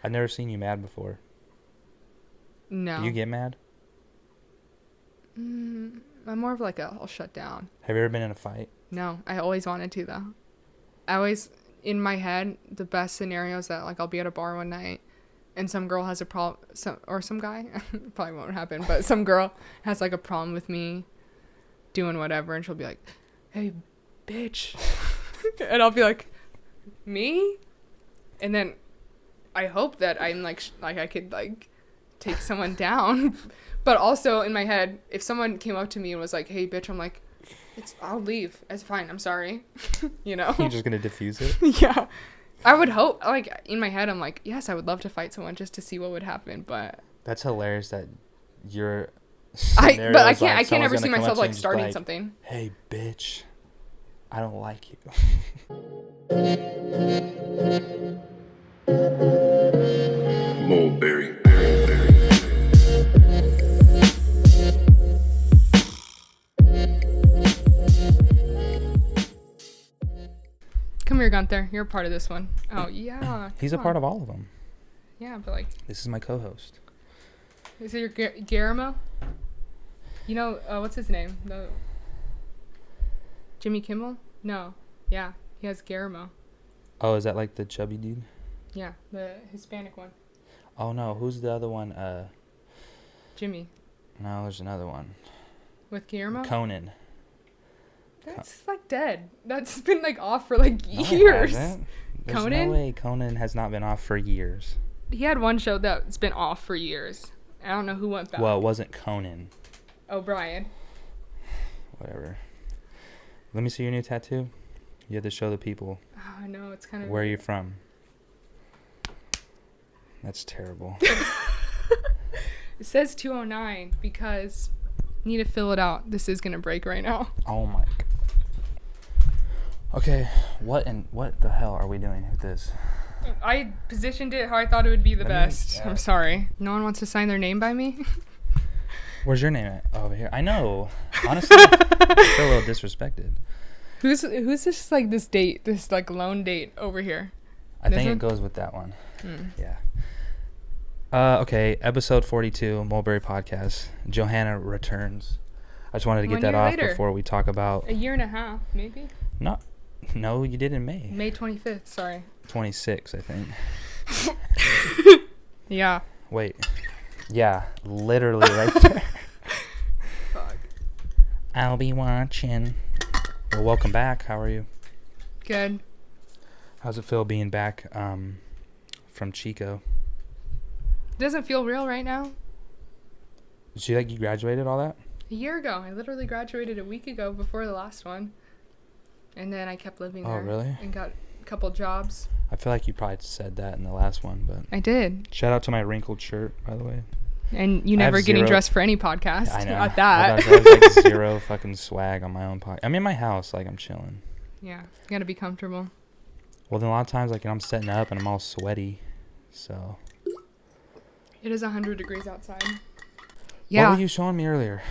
I've never seen you mad before. No. Do you get mad? I'm more of like I'll shut down. Have you ever been in a fight? No, I always wanted to though. I always, in my head, the best scenario is that like I'll be at a bar one night and some girl has a problem, some guy, probably won't happen, but some girl has like a problem with me doing whatever, and she'll be like, "Hey, bitch," and I'll be like, "Me?" And then I hope that I'm like I could like take someone down, but also in my head, if someone came up to me and was like, "Hey, bitch," I'm like, I'll leave. It's fine. I'm sorry. You know? You're just going to diffuse it? Yeah. I would hope, like, in my head, I'm like, yes, I would love to fight someone just to see what would happen, but... That's hilarious that you're... I can't ever see myself, like, starting something. Hey, bitch. I don't like you. Mulberry. Come here, Gunther. You're a part of this one. Oh, yeah. He's a part of all of them. Yeah, but, like... This is my co-host. Is it your Guillermo? You know, what's his name? Jimmy Kimmel? No. Yeah, he has Guillermo. Oh, is that like the chubby dude? Yeah, the Hispanic one. Oh, no. Who's the other one? Jimmy. No, there's another one. With Guillermo? Conan. That's like dead. That's been like off for like No, years. It hasn't. There's Conan? no way Conan has not been off for years. He had one show that's been off for years. I don't know who went back. Well, it wasn't Conan. O'Brien. Whatever. Let me see your new tattoo. You have to show the people. Oh, I know. It's kind of... Where are you from? That's terrible. It says 209 because... Need to fill it out. This is going to break right now. Oh my... Okay, what the hell are we doing with this? I positioned it how I thought it would be the best. I'm sorry. No one wants to sign their name by me? Where's your name at? Over here. I know. Honestly, I feel a little disrespected. Who's this like this date? This like lone date over here? I think it goes with that one. Yeah. Okay, episode 42, Mulberry Podcast. Johanna returns. I just wanted to get that off before we talk about... A year and a half, maybe? No, you did in May. May 25th, sorry. 26, I think. Yeah. Wait. Yeah, literally right there. Fuck. I'll be watching. Well, welcome back. How are you? Good. How's it feel being back from Chico? It doesn't feel real right now. Did you you graduated all that? A year ago. I literally graduated a week ago before the last one. And then I kept living there. Oh, really? And got a couple jobs. I feel like you probably said that in the last one, but... I did. Shout out to my wrinkled shirt, by the way. And you never getting dressed for any podcast. I know. At that. I have zero fucking swag on my own podcast. I'm in my house, I'm chilling. Yeah, you gotta be comfortable. Well, then a lot of times, I'm setting up and I'm all sweaty, so... It is 100 degrees outside. Yeah. What were you showing me earlier?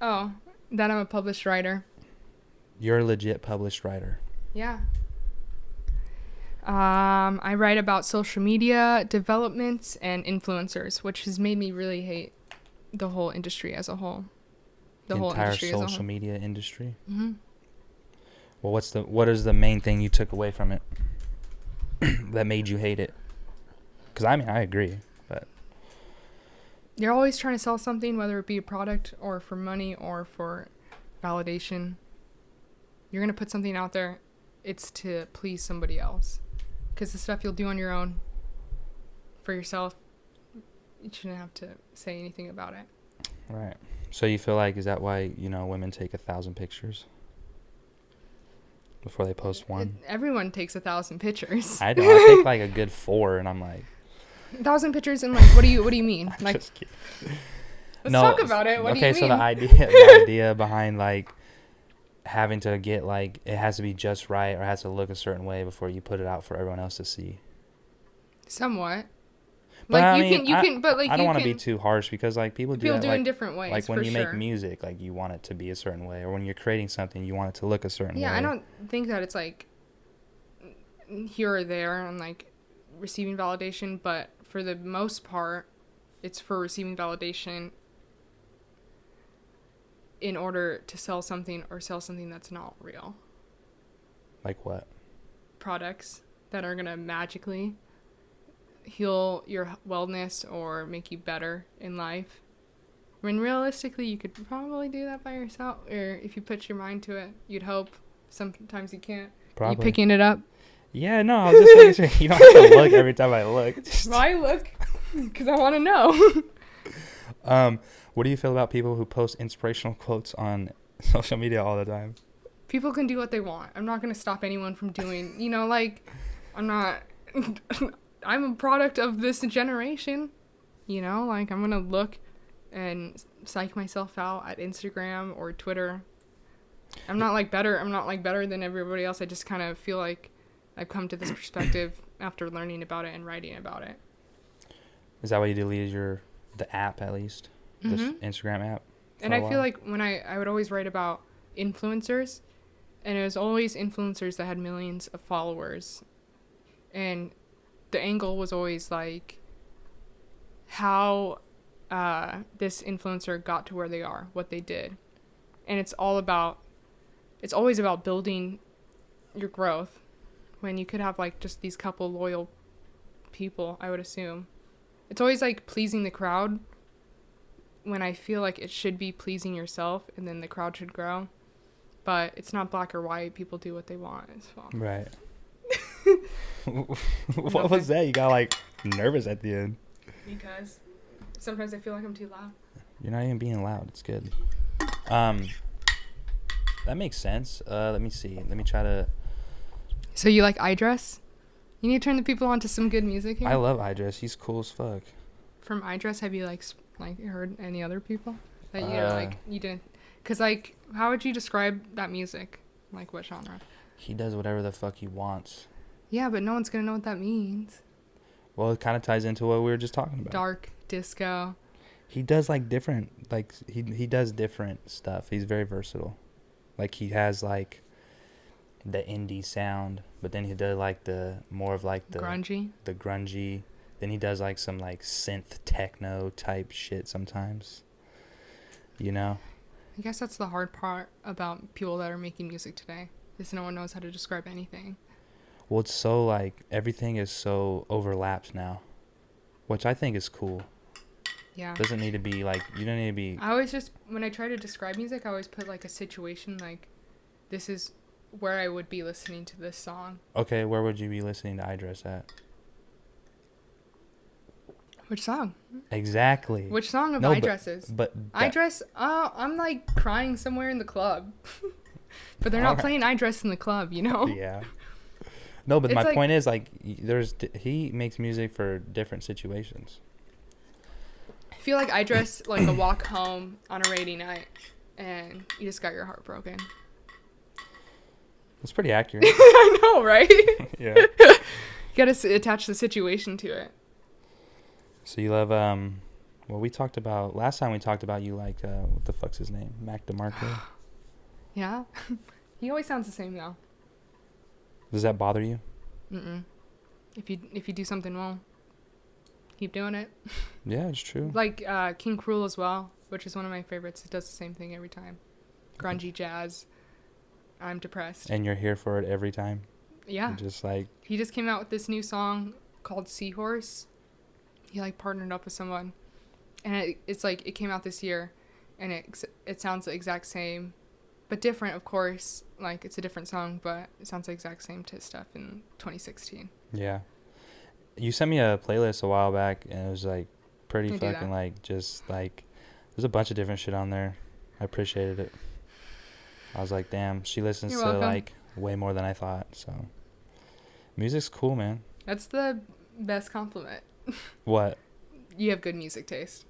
Oh, that I'm a published writer. You're a legit published writer. Yeah. I write about social media developments and influencers, which has made me really hate the whole industry as a whole. The whole entire industry social media industry. Mm-hmm. Well, what is the main thing you took away from it that made you hate it? Because I agree, but you're always trying to sell something, whether it be a product or for money or for validation. You're gonna put something out there, it's to please somebody else. Because the stuff you'll do on your own, for yourself, you shouldn't have to say anything about it. Right. So you feel is that why, women take 1,000 pictures before they post one? Everyone takes 1,000 pictures. I don't. I take a good 4 and I'm like... 1,000 pictures and what do you mean? I'm just kidding. Let's talk about it. What do you mean? Okay, so the idea behind having to get it has to be just right or it has to look a certain way before you put it out for everyone else to see. Somewhat. But I don't want to be too harsh because people do that, in different ways. Like when you make music, you want it to be a certain way, or when you're creating something, you want it to look a certain way. Yeah, I don't think that it's here or there, and receiving validation, but for the most part, it's for receiving validation in order to sell something or sell something that's not real. Like what? Products that are going to magically heal your wellness or make you better in life. When realistically, you could probably do that by yourself, or if you put your mind to it, you'd hope. Sometimes you can't. Probably. You picking it up? Yeah, no, I was just making sure. You don't have to look every time I look. Well, I look because I want to know. What do you feel about people who post inspirational quotes on social media all the time? People can do what they want. I'm not going to stop anyone from doing, like, I'm not, I'm a product of this generation, like, I'm going to look and psych myself out at Instagram or Twitter. I'm not better than everybody else. I just kind of feel like I've come to this perspective after learning about it and writing about it. Is that why you deleted the app, at least? Mm-hmm. The Instagram app? And I feel like when I would always write about influencers, and it was always influencers that had millions of followers. And the angle was always like how this influencer got to where they are, what they did. And it's always about building your growth when you could have like just these couple loyal people, I would assume. It's always like pleasing the crowd when I feel like it should be pleasing yourself and then the crowd should grow. But it's not black or white. People do what they want as well. Right. What was that? You got like nervous at the end. Because sometimes I feel like I'm too loud. You're not even being loud. It's good. That makes sense. Let me see. Let me try to. So you like iDress? You need to turn the people on to some good music here. I love iDress. He's cool as fuck. From iDress, have you like heard any other people that you didn't? Cause like, how would you describe that music? Like what genre? He does whatever the fuck he wants. Yeah, but no one's gonna know what that means. Well, it kind of ties into what we were just talking about. Dark disco. He does like different, like he does different stuff. He's very versatile. Like he has like the indie sound, but then he does like the more of like the grungy. The grungy. Then he does like some like synth techno type shit sometimes. I guess that's the hard part about people that are making music today, is no one knows how to describe anything. Well, it's so like everything is so overlapped now, which I think is cool. Yeah. Doesn't need to be like, you don't need to be. I always just, when I try to describe music, I always put like a situation, like this is where I would be listening to this song. Okay, where would you be listening to iDress at? Which song? Exactly. Which song of iDresses? But iDress, I'm like crying somewhere in the club. But they're not playing iDress in the club, Yeah. No, but my like, point is like he makes music for different situations. I feel like iDress like a walk home on a rainy night and you just got your heart broken. That's pretty accurate. I know, right? Yeah. You gotta attach the situation to it. So you love well, we talked about last time. We talked about you like what the fuck's his name, Mac DeMarco. Yeah. He always sounds the same though. Does that bother you? Mm-mm. If you do something well, keep doing it. Yeah, it's true. Like King Cruel as well, which is one of my favorites. It does the same thing every time. Grungy jazz. I'm depressed. And you're here for it every time. Yeah. You're just like, he just came out with this new song called Seahorse. He like partnered up with someone, and it's like it came out this year, and it sounds the exact same, but different, of course. Like it's a different song, but it sounds the exact same to stuff in 2016. Yeah. You sent me a playlist a while back, and it was like pretty I fucking like just like there's a bunch of different shit on there. I appreciated it. I was like, damn, she listens to like way more than I thought. So music's cool, man. That's the best compliment. What? You have good music taste.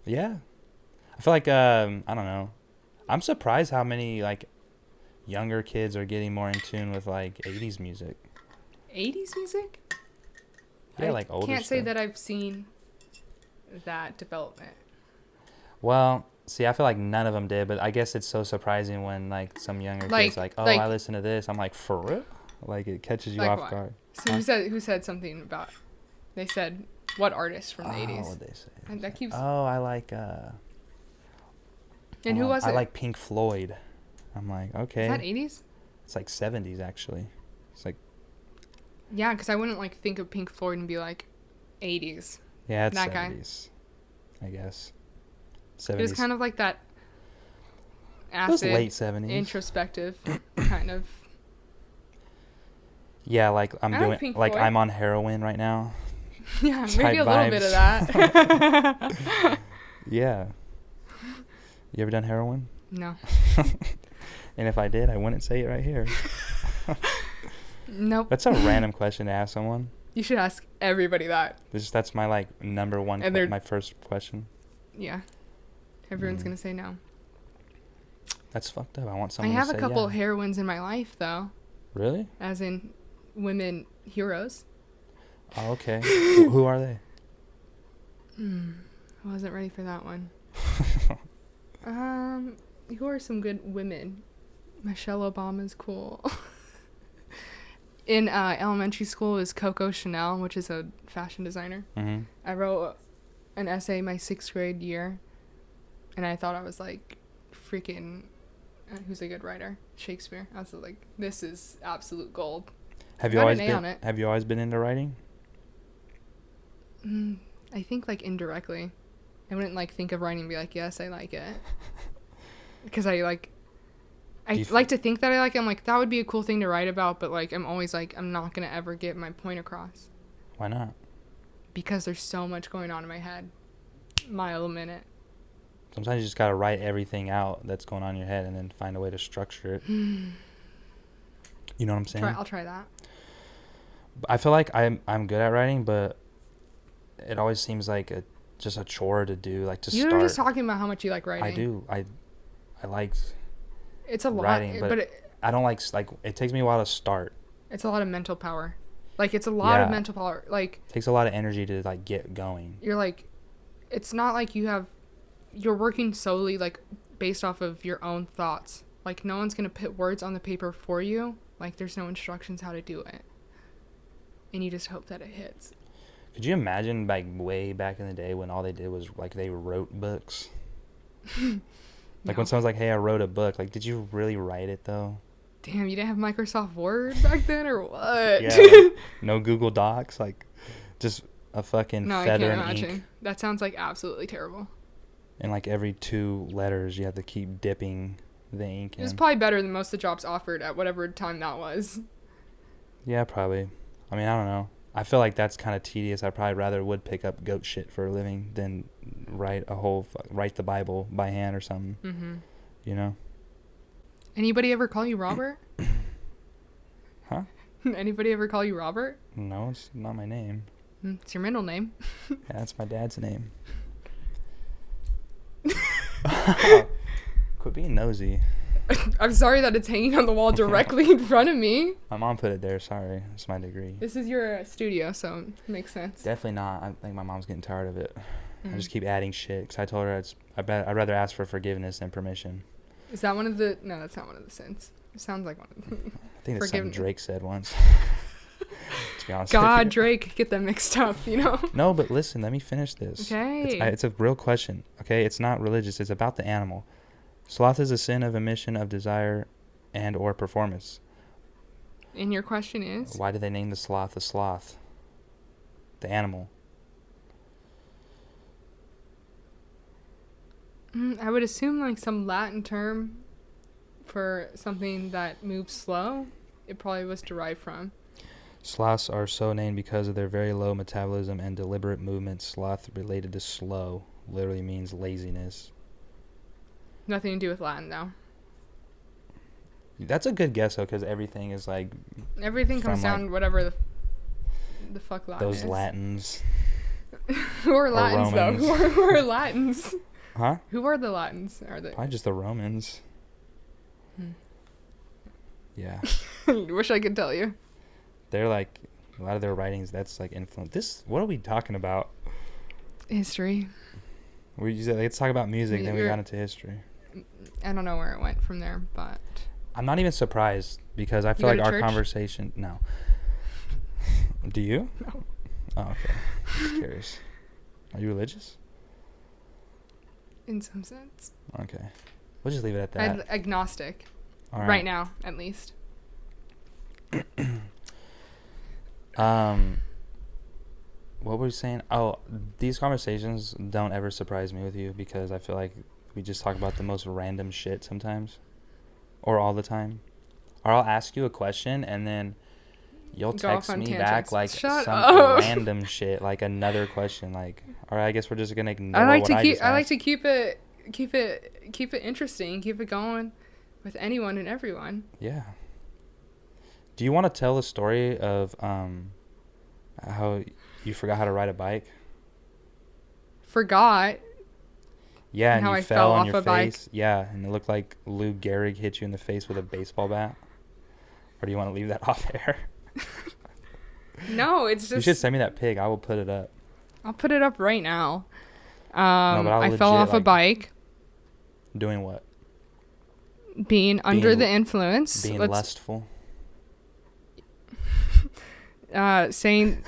Yeah. I feel like I don't know. I'm surprised how many like younger kids are getting more in tune with like 80s music. 80s music? Yeah, like older can't stuff. say that I've seen that development. Well, see, I feel like none of them did, but I guess it's so surprising when like some younger kids like, oh, I listen to this. I'm like, for real? Like it catches you off guard. So who said something about? They said what artist from the 80s? What they say? And that keeps. Oh, I like. And who was it? I like Pink Floyd. I'm like, okay. Is that 80s? It's like 70s actually. It's like. Yeah, because I wouldn't like think of Pink Floyd and be like, 80s. Yeah, it's that 70s. Guy. I guess. 70s. It was kind of like that. Acid, it was late 70s. Introspective, kind of. Yeah, like I'm doing. Pink Like Floyd. I'm on heroin right now. Yeah, Type maybe a little bit of vibes. that. Yeah. You ever done heroin? No. And if I did, I wouldn't say it right here. Nope. That's a random question to ask someone. You should ask everybody that. That's my like number one. And My first question. Yeah. Everyone's gonna say no. That's fucked up. I want someone. I have to say a couple yeah. heroines in my life though. Really? As in, women heroes. Oh, okay. Who are they? I wasn't ready for that one. Who are some good women? Michelle Obama's cool. In elementary school is Coco Chanel, which is a fashion designer. Mm-hmm. I wrote an essay my 6th grade year, and I thought I was like freaking who's a good writer? Shakespeare. I was like, this is absolute gold. Have you always been into writing? I think like indirectly. I wouldn't like think of writing and be like, yes, I like it. Because I like to think that I like it. I'm like, that would be a cool thing to write about, but like I'm always like, I'm not gonna ever get my point across. Why not? Because there's so much going on in my head. Mile a minute. Sometimes you just gotta write everything out that's going on in your head and then find a way to structure it. You know what I'm saying? I'll try that. I feel like I'm good at writing, but it always seems like just a chore to do, like to start. You were just talking about how much you like writing. I do. I like. It's a lot, writing, but I don't like it takes me a while to start. It's a lot of mental power. Like it's a lot of mental power. Like it takes a lot of energy to like get going. You're like, it's not like you're working solely like based off of your own thoughts. Like no one's gonna put words on the paper for you. Like there's no instructions how to do it, and you just hope that it hits. Could you imagine like way back in the day when all they did was like they wrote books? Like when someone's like, hey, I wrote a book. Like, did you really write it though? Damn, you didn't have Microsoft Word back then or what? Yeah, like, no Google Docs, like just a fucking feather and ink. Imagine. That sounds like absolutely terrible. And like every 2 letters you have to keep dipping the ink in. It was probably better than most of the jobs offered at whatever time that was. Yeah, probably. I mean, I don't know. I feel like that's kind of tedious. I probably rather would pick up goat shit for a living than write the Bible by hand or something. Mm-hmm. You know? Anybody ever call you Robert? Huh? Anybody ever call you Robert? No, it's not my name. It's your middle name. Yeah, that's my dad's name. Quit being nosy. I'm sorry that it's hanging on the wall directly in front of me. My mom put it there. Sorry. It's my degree. This is your studio, so it makes sense. Definitely not. I think my mom's getting tired of it. I just keep adding shit because I told her I'd rather ask for forgiveness than permission. Is that one of the... No, that's not one of the sins. It sounds like one of the... I think that's something Drake said once. To be honest God, Drake, get them mixed up, you know? No, but listen, let me finish this. Okay. It's a real question, okay? It's not religious. It's about the animal. Sloth is a sin of omission of desire and or performance. And your question is? Why did they name the sloth? The animal. I would assume like some Latin term for something that moves slow. It probably was derived from. Sloths are so named because of their very low metabolism and deliberate movement. Sloth related to slow literally means laziness. Nothing to do with Latin, though. That's a good guess, though, because everything is like... Everything comes down whatever the fuck Latin those is. Those Latins. Who are Latins, though? Who are Latins? Huh? Who are the Latins? Are they? Probably just the Romans. Yeah. Wish I could tell you. They're like... A lot of their writings, that's like influence. What are we talking about? History. Let's talk about music, then we got into history. I don't know where it went from there, but... I'm not even surprised because I feel like our conversation... No. Do you? No. Oh, okay. Just curious. Are you religious? In some sense. Okay. We'll just leave it at that. I'm agnostic. All Right now, at least. What were you saying? Oh, these conversations don't ever surprise me with you because I feel like we just talk about the most random shit sometimes, or all the time. Or I'll ask you a question and then you'll Go off text on me tangents. back like Shut some up. random shit, like another question, like, all right, I guess we're just gonna ignore I like what to I keep. just I like asked. to keep it interesting. Keep it going with anyone and everyone. Yeah. Do you want to tell a story of how you forgot how to ride a bike? Forgot. Yeah, and how you I fell fell on off your a bike. face. Yeah, and it looked like Lou Gehrig hit you in the face with a baseball bat. Or do you want to leave that off air? No, it's just. You should send me that pic. I will put it up. I'll put it up right now. No, but I'll I legit, fell off a like, bike. Doing what? Being under the influence. Being lustful. Saying.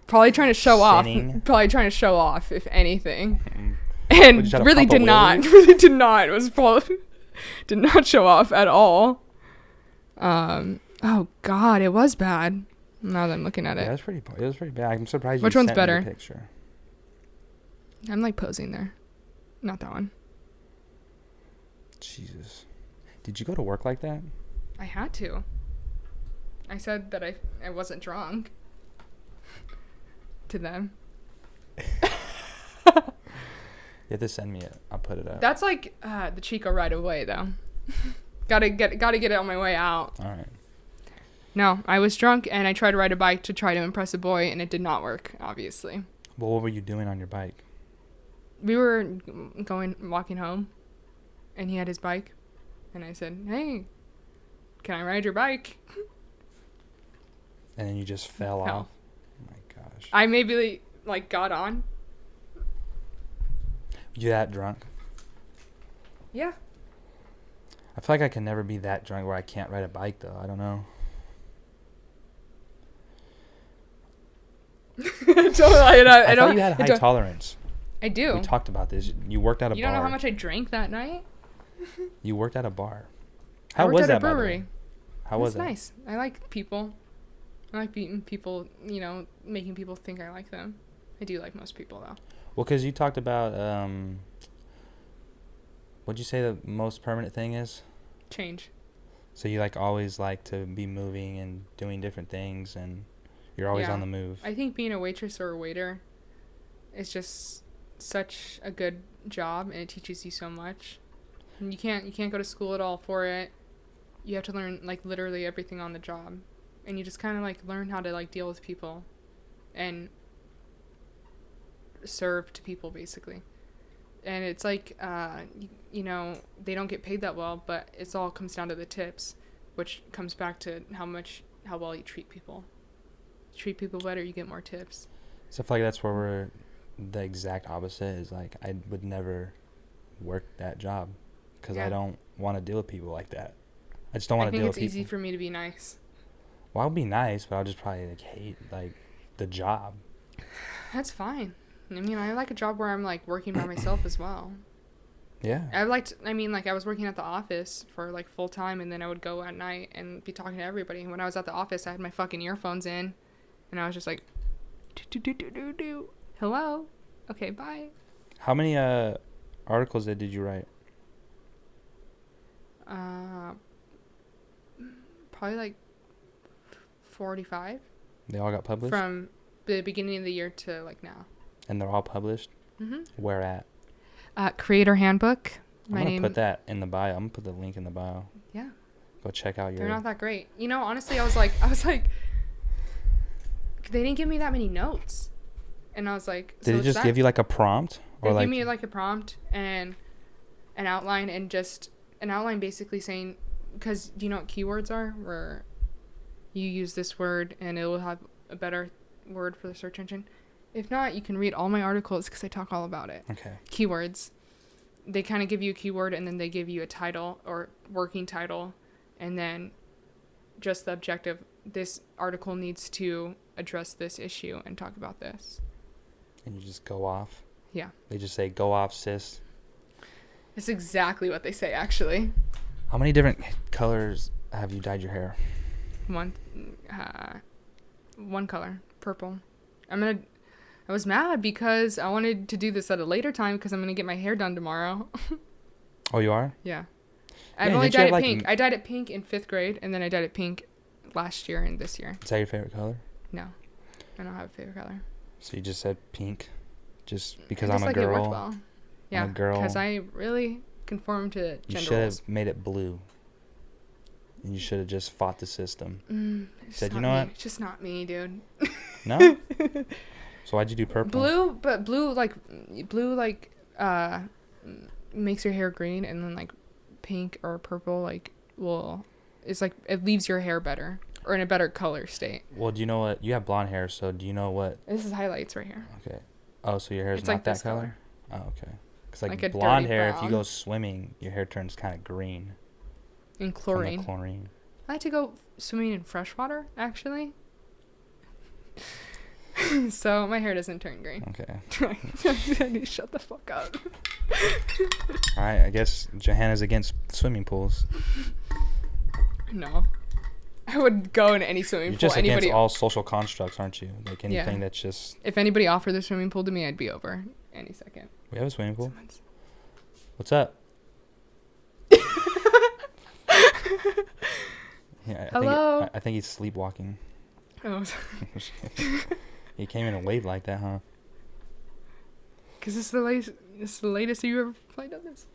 Probably trying to show Sinning. off. Probably trying to show off, if anything. Mm. And Would you try to really pop a did not. wheelie? Really did not. It was probably. Did not show off at all. Oh, God. It was bad. Now that I'm looking at it. Yeah, it was pretty bad. I'm surprised Which you one's sent me better? the picture. I'm like posing there. Not that one. Jesus. Did you go to work like that? I had to. I said that I wasn't drunk. To them. You have to send me it. I'll put it up. That's like the Chico right away, though. gotta get it on my way out. All right. No, I was drunk and I tried to ride a bike to try to impress a boy, and it did not work, obviously. Well, what were you doing on your bike? We were walking home, and he had his bike, and I said, "Hey, can I ride your bike?" And then you just fell off? Oh my gosh. I maybe like got on. You that drunk? Yeah. I feel like I can never be that drunk where I can't ride a bike, though. I don't know. I thought you had high tolerance. I do. We talked about this. You worked at a bar. You don't know how much I drank that night? You worked at a bar. How was that, by the way? brewery. How was it? It's nice. I like people. I like beating people, making people think I like them. I do like most people, though. Well, because you talked about, what'd you say the most permanent thing is? Change. So you always like to be moving and doing different things, and you're always on the move. I think being a waitress or a waiter is just such a good job, and it teaches you so much. And you can't go to school at all for it. You have to learn literally everything on the job, and you just kind of learn how to deal with people, and serve to people basically. And it's they don't get paid that well, but it's all comes down to the tips, which comes back to how well you treat people. Treat people better, you get more tips. So I feel like that's where we're the exact opposite. Is I would never work that job because I don't want to deal with people like that. I just don't want to deal with people. I think it's easy for me to be nice. Well, I'll be nice, but I'll just probably hate the job. That's fine. I mean, I like a job where I'm working by myself as well. Yeah. I was working at the office for full time, and then I would go at night and be talking to everybody. When I was at the office, I had my fucking earphones in, and I was just do. Hello. Okay, bye. How many articles did you write? Probably 45. They all got published? From the beginning of the year to now. And they're all published? Mm-hmm. Where at? Creator Handbook. I'm going to put that in the bio. I'm going to put the link in the bio. Yeah. Go check out your... They're not that great. Honestly, I was like, they didn't give me that many notes. And I was like... Did it just give you a prompt? They give me a prompt and an outline, and just an outline basically saying... Because do you know what keywords are? Where you use this word and it will have a better word for the search engine. If not, you can read all my articles because I talk all about it. Okay. Keywords. They kind of give you a keyword, and then they give you a title or working title, and then just the objective this article needs to address this issue and talk about this. And you just go off. Yeah. They just say, "Go off, sis." It's exactly what they say, actually. How many different colors have you dyed your hair? One color, purple. I was mad because I wanted to do this at a later time because I'm gonna get my hair done tomorrow. Oh, you are? Yeah. I've only dyed it pink. I dyed it pink in 5th grade, and then I dyed it pink last year and this year. Is that your favorite color? No, I don't have a favorite color. So you just said pink, just because I I'm a like girl. It worked well. Yeah, I'm a girl. because I really conform to gender You should roles. have made it blue. And you should have just fought the system. Said, you know me. what? It's just not me, dude. No? So why'd you do purple? Blue makes your hair green, and then like pink or purple like it's like it leaves your hair better or in a better color state. Well, do you know what? You have blonde hair, so do you know what? This is highlights right here. Okay. Oh, so your hair is It's not like that this color? Oh, okay. Because like a blonde dirty hair, if brown. you go swimming, your hair turns kind of green. In chlorine. From the chlorine. I like to go swimming in fresh water, actually. So my hair doesn't turn green. Okay. I need to shut the fuck up. All right, I guess Johanna's against swimming pools. No. I would go in any swimming You're pool. just against all social constructs, aren't you? Like anything that's just... If anybody offered the swimming pool to me, I'd be over any second. We have a swimming pool? What's up? Yeah, Hello? I think he's sleepwalking. Oh. He came in and waved like that, huh? Because this is the latest you ever played on this.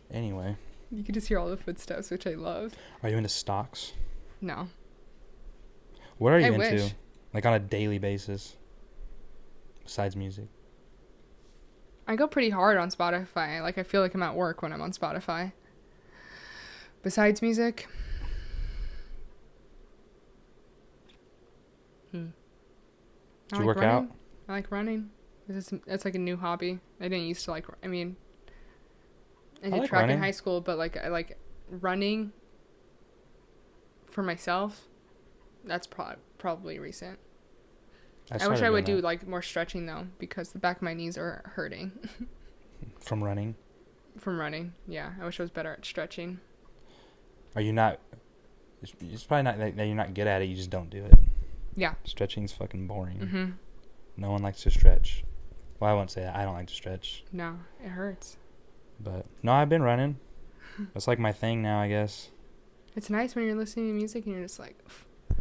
Anyway. You could just hear all the footsteps, which I love. Are you into stocks? No. What are you I into? wish. Like on a daily basis? Besides music? I go pretty hard on Spotify. Like, I feel like I'm at work when I'm on Spotify. Besides music. Do you work out? I like running. It's like a new hobby. I didn't used to like... I mean... I did like track running. in high school, but like I like running for myself. That's probably recent. I wish I would do like more stretching though, because the back of my knees are hurting. From running? From running, yeah. I wish I was better at stretching. Are you not... It's probably not that you're not good at it, you just don't do it. Yeah. Stretching's fucking boring. Mm-hmm. No one likes to stretch. Well, I won't say that. I don't like to stretch. No, it hurts. But, no, I've been running. That's like my thing now, I guess. It's nice when you're listening to music and you're just like,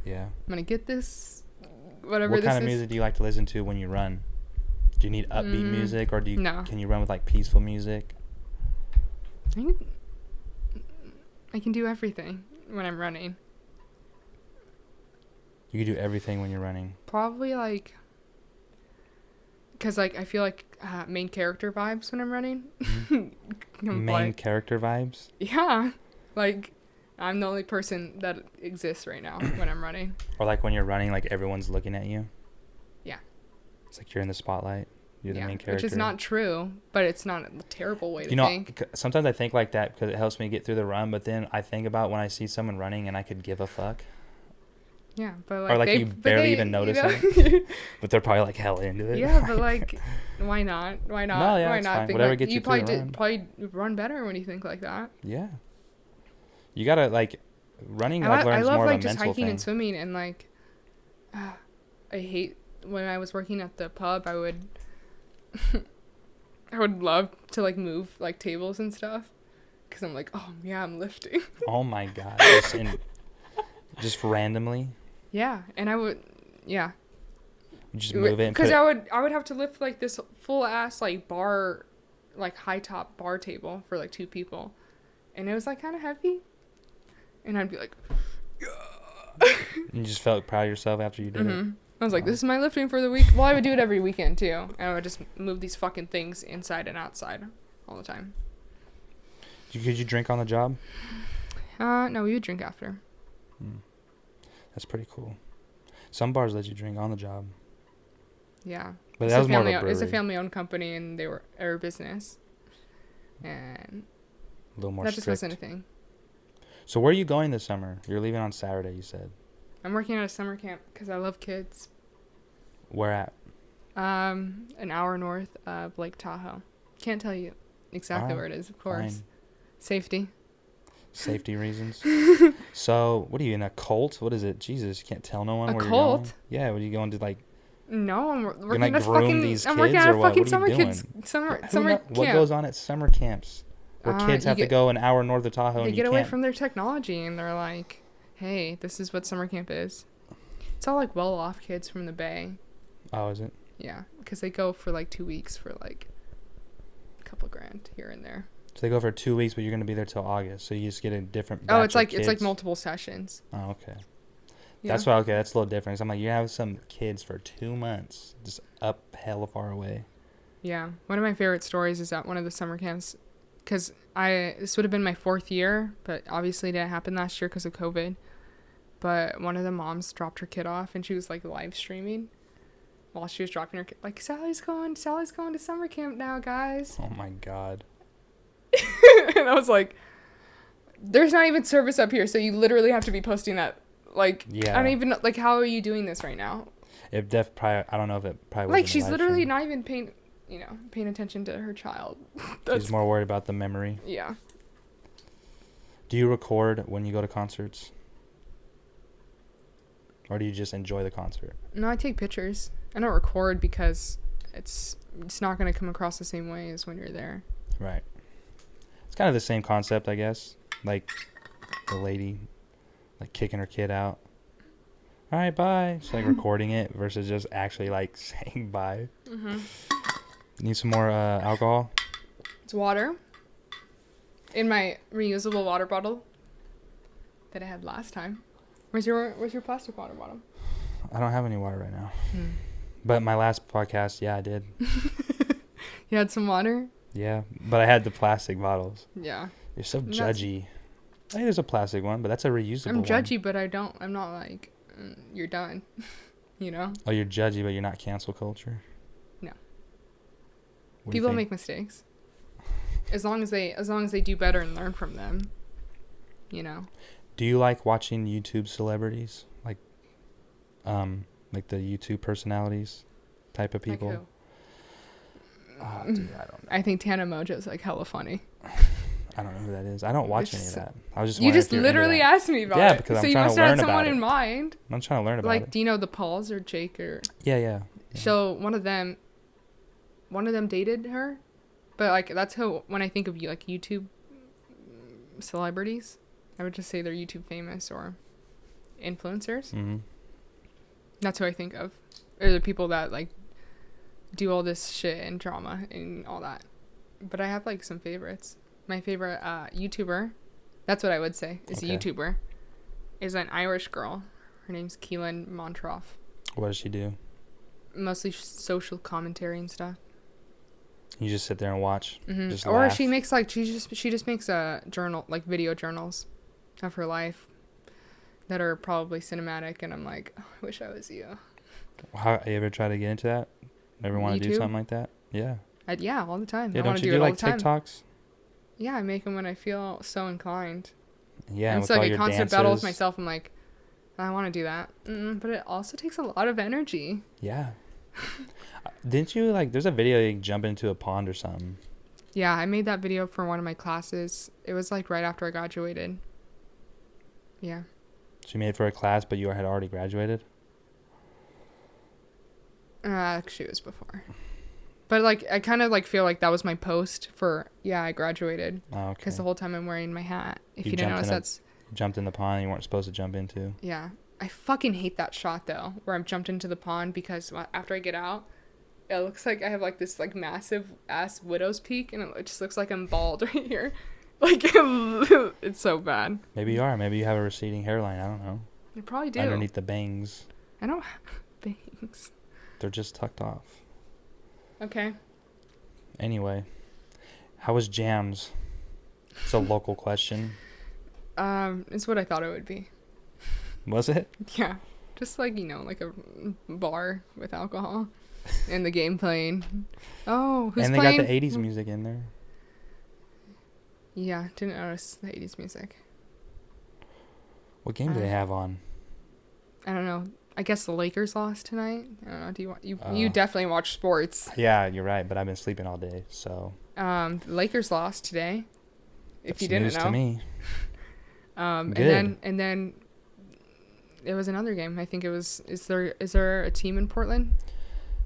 Yeah. I'm going to get this, whatever What this kind of is. music do you like to listen to when you run? Do you need upbeat music, or No. Can you run with like peaceful music? I can do everything when I'm running. You can do everything when you're running. Probably like... Because like I feel like main character vibes when I'm running. Main character vibes? Yeah. Like I'm the only person that exists right now when I'm running. Or like when you're running, like everyone's looking at you? Yeah. It's like you're in the spotlight. You're the main character. Which is not true, but it's not a terrible way to think. Sometimes I think like that because it helps me get through the run, but then I think about when I see someone running and I could give a fuck. Yeah, but like, or like you barely even notice it, but they're probably like hell into it. Yeah, but like, why not? Why not? No, yeah, why it's not? fine. Think Whatever like, gets you through the run. Probably run better when you think like that. Yeah, you gotta like running. I love more like of a just mental hiking thing. and swimming and like, I hate when I was working at the pub. I would, I would love to like move like tables and stuff, because I'm like, oh yeah, I'm lifting. Oh my god, just randomly. Yeah, and I would, yeah. Just move it. Because I would have to lift like this full ass like bar, like high top bar table for like 2 people, and it was like kind of heavy, and I'd be like, yeah. You just felt proud of yourself after you did it. I was like, this is my lifting for the week. Well, I would do it every weekend too, and I would just move these fucking things inside and outside all the time. Could you drink on the job? No, we would drink after. That's pretty cool. Some bars let you drink on the job. Yeah. But that was more of a brewery. It's a family-owned company, and they were a business. And a little more that strict. just wasn't a thing. So where are you going this summer? You're leaving on Saturday, you said. I'm working at a summer camp because I love kids. Where at? An hour north of Lake Tahoe. Can't tell you exactly where it is, of course. Fine. Safety reasons. So, what are you, in a cult? What is it? Jesus, you can't tell no one where cult? You're going? Yeah, what are you going to, like... No, I'm working at a fucking... I'm working at a fucking summer camp. What goes on at summer camps? Where kids have to go an hour north of Tahoe. They get away from their technology, and they're like, hey, this is what summer camp is. It's all, like, well-off kids from the Bay. Oh, is it? Yeah, because they go for, like, 2 weeks for, like, a couple grand here and there. So they go for 2 weeks, but you're going to be there till August. So you just get a different batch it's like multiple sessions. Oh, okay. Yeah. That's why, okay, that's a little different. I'm like, you have some kids for 2 months just up hella far away. Yeah. One of my favorite stories is at one of the summer camps, because this would have been my 4th year, but obviously it didn't happen last year because of COVID. But one of the moms dropped her kid off, and she was, like, live streaming while she was dropping her kid. Like, Sally's going to summer camp now, guys. Oh, my God. And I was like, there's not even service up here, so you literally have to be posting that. Like, yeah. I don't even, like, how are you doing this right now? I don't know if it probably like, she's literally not even paying attention to her child. She's more worried about the memory. Yeah. Do you record when you go to concerts? Or do you just enjoy the concert? No, I take pictures. I don't record because it's not going to come across the same way as when you're there. Right. It's kind of the same concept, I guess. Like the lady, like, kicking her kid out. All right, bye. It's like recording it versus just actually, like, saying bye. Mm-hmm. Need some more alcohol? It's water. In my reusable water bottle that I had last time. Where's your plastic water bottle? I don't have any water right now. But my last podcast, yeah, I did. You had some water? Yeah, but I had the plastic bottles. Yeah. You're so judgy. I think there's a plastic one, but that's a reusable one. I'm judgy, but I'm not like, you're done. You know? Oh, you're judgy, but you're not cancel culture? No. People make mistakes. As long as they do better and learn from them, you know? Do you like watching YouTube celebrities? Like the YouTube personalities type of people? Like who? Oh, dude, I don't know. I think Tana Mojo's, like, hella funny. I don't know who that is. I don't watch any of that. I was just You just literally asked me about it. Yeah, because I'm trying to learn about it. So you must have someone in mind. I'm trying to learn about it. Like, do you know the Pauls or Jake or... Yeah. So one of them dated her. But, like, that's who, when I think of, like, YouTube celebrities, I would just say they're YouTube famous or influencers. Mm-hmm. That's who I think of. Or the people that, like, do all this shit and drama and all that. But I have, like, some favorites. My favorite YouTuber, that's what I would say, is a YouTuber, is an Irish girl. Her name's Keelan Montroff. What does she do? Mostly social commentary and stuff. You just sit there and watch. Mm-hmm. Just or laugh. she makes, like, she just makes a journal, like, video journals of her life that are probably cinematic, and I'm like, oh, I wish I was you. How, you ever try to get into that? Ever want to do something like that? Yeah. Yeah, all the time. Yeah, don't you do like TikToks? Yeah, I make them when I feel so inclined. Yeah, and it's like a constant battle with myself. I'm like, I want to do that. But it also takes a lot of energy. Yeah. Didn't you, like, there's a video you jump into a pond or something. Yeah, I made that video for one of my classes. It was, like, right after I graduated. Yeah. So you made it for a class, but you had already graduated? Actually, it was before. But, like, I kind of, like, feel like that was my post for, I graduated. Oh, okay. Because the whole time I'm wearing my hat. If you didn't notice, you jumped in the pond you weren't supposed to jump into. Yeah. I fucking hate that shot, though, where I'm jumped into the pond, because after I get out, it looks like I have, like, this, like, massive-ass widow's peak, and it just looks like I'm bald right here. Like, it's so bad. Maybe you are. Maybe you have a receding hairline. I don't know. I probably do. Underneath the bangs. I don't have bangs. They're just tucked off. Okay. Anyway, how was Jams? It's a local question. It's what I thought it would be. Was it? Yeah. Just like, like a bar with alcohol and the game playing. Oh, who's playing? And they got the 80s music in there. Yeah, didn't notice the 80s music. What game do they have on? I don't know. I guess the Lakers lost tonight. I don't know. Do you definitely watch sports? Yeah, you're right, but I've been sleeping all day, so. The Lakers lost today. If That's you didn't news know. to me. Good. And then it was another game. I think it was. Is there a team in Portland?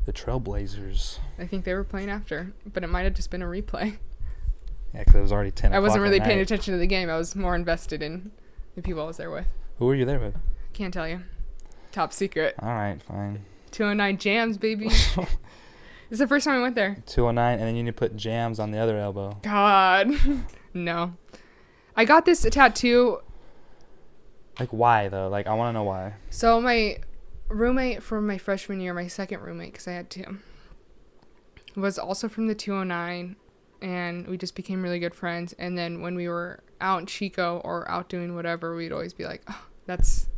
The Trailblazers. I think they were playing after, but it might have just been a replay. Yeah, because it was already 10 o'clock. I wasn't really at paying night. attention to the game. I was more invested in the people I was there with. Who were you there with? Can't tell you. Top secret. All right, fine. 209 Jams, baby. It's the first time I went there. 209, and then you need to put Jams on the other elbow. God. No. I got this tattoo. Like, why, though? Like, I want to know why. So my roommate from my freshman year, my second roommate, because I had two, was also from the 209, and we just became really good friends. And then when we were out in Chico or out doing whatever, we'd always be like, oh, that's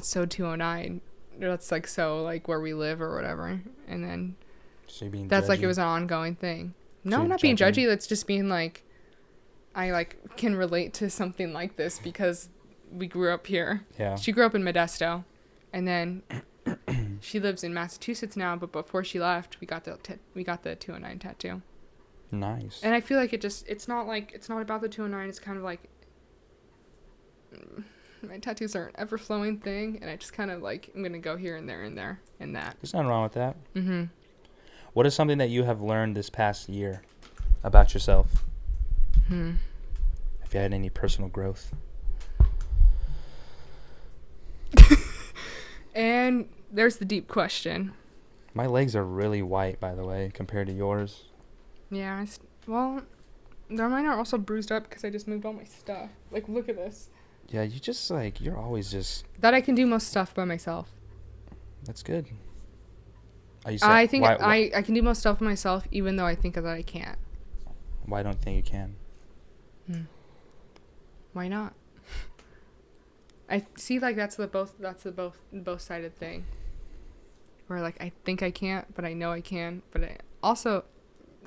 so 209. That's like so like where we live or whatever. And then So you're being that's judgy. like it was an ongoing thing. No, So not being judging. judgy. That's just being like, I like can relate to something like this because we grew up here. Yeah. She grew up in Modesto, and then she lives in Massachusetts now. But before she left, we got the 209 tattoo. Nice. And I feel like it's not about the 209. It's kind of like my tattoos are an ever flowing thing, and I just kind of like I'm gonna go here and there and there and that. There's nothing wrong with that. Mm-hmm. What is something that you have learned this past year about yourself? Hmm. Have you had any personal growth? And there's the deep question. My legs are really white, by the way, compared to yours. Yeah, well, mine are also bruised up because I just moved all my stuff. Like, look at this. Yeah, you just, like, you're always just... That I can do most stuff by myself. That's good. I think I can do most stuff by myself, even though I think that I can't. Why don't you think you can? Why not? I see, like, that's the both sided thing. Where, like, I think I can't, but I know I can, but I also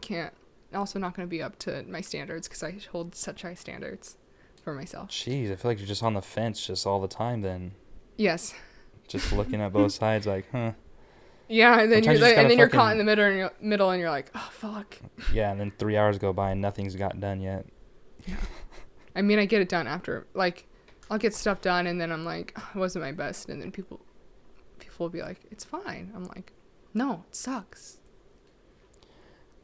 can't. Also not going to be up to my standards because I hold such high standards for myself. Jeez, I feel like you're just on the fence just all the time then. Yes. Just looking at both sides like, huh. Yeah, and then Sometimes you're caught in the middle and you're like, oh, fuck. Yeah, and then 3 hours go by and nothing's got done yet. Yeah. I mean, I get it done after, like, I'll get stuff done and then I'm like, oh, it wasn't my best. And then people will be like, it's fine. I'm like, no, it sucks.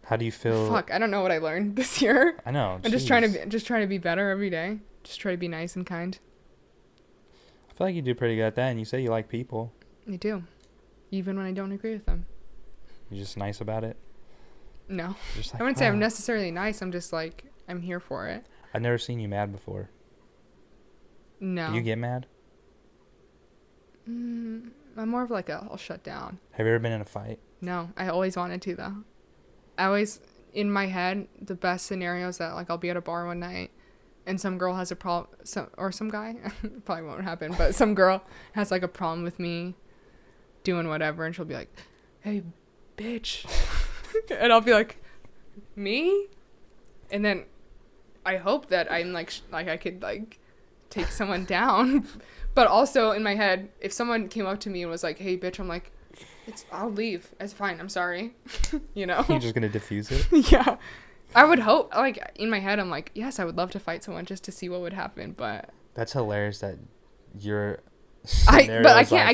How do you feel? Fuck, I don't know what I learned this year. I know. I'm just trying to be better every day. Just try to be nice and kind. I feel like you do pretty good at that, and you say you like people. I do. Even when I don't agree with them. You're just nice about it? No. Just like, I wouldn't say I'm necessarily nice. I'm just like, I'm here for it. I've never seen you mad before. No. Do you get mad? I'm more of like I'll shut down. Have you ever been in a fight? No, I always wanted to though. I always, in my head, the best scenario is that like I'll be at a bar one night and some girl has a problem, some guy, probably won't happen, but some girl has like a problem with me doing whatever and she'll be like, hey, bitch. And I'll be like, me? And then I hope that I'm like I could like take someone down. But also in my head, if someone came up to me and was like, hey, bitch, I'm like, I'll leave. It's fine. I'm sorry. You know? You're just going to diffuse it? Yeah. I would hope, like, in my head, I'm like, yes, I would love to fight someone just to see what would happen, but... That's hilarious that you're... I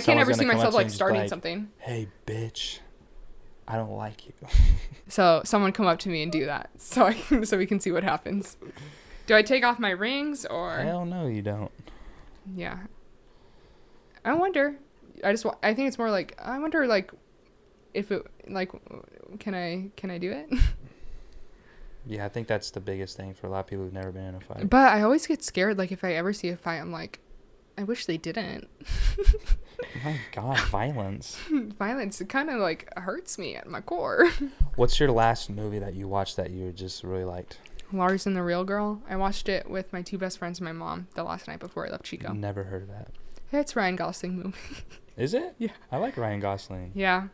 can't ever see myself, like, starting something. Hey, bitch. I don't like you. So, someone come up to me and do that, so we can see what happens. Do I take off my rings, or... Hell no, you don't. Yeah. I wonder. I think it's more like, I wonder, like, if it, like, can I do it? Yeah, I think that's the biggest thing for a lot of people who've never been in a fight. But I always get scared, like, if I ever see a fight, I'm like, I wish they didn't. My God, violence. Violence, it kind of, like, hurts me at my core. What's your last movie that you watched that you just really liked? Lars and the Real Girl. I watched it with my two best friends and my mom the last night before I left Chico. Never heard of that. It's Ryan Gosling movie. Is it? Yeah. I like Ryan Gosling. Yeah.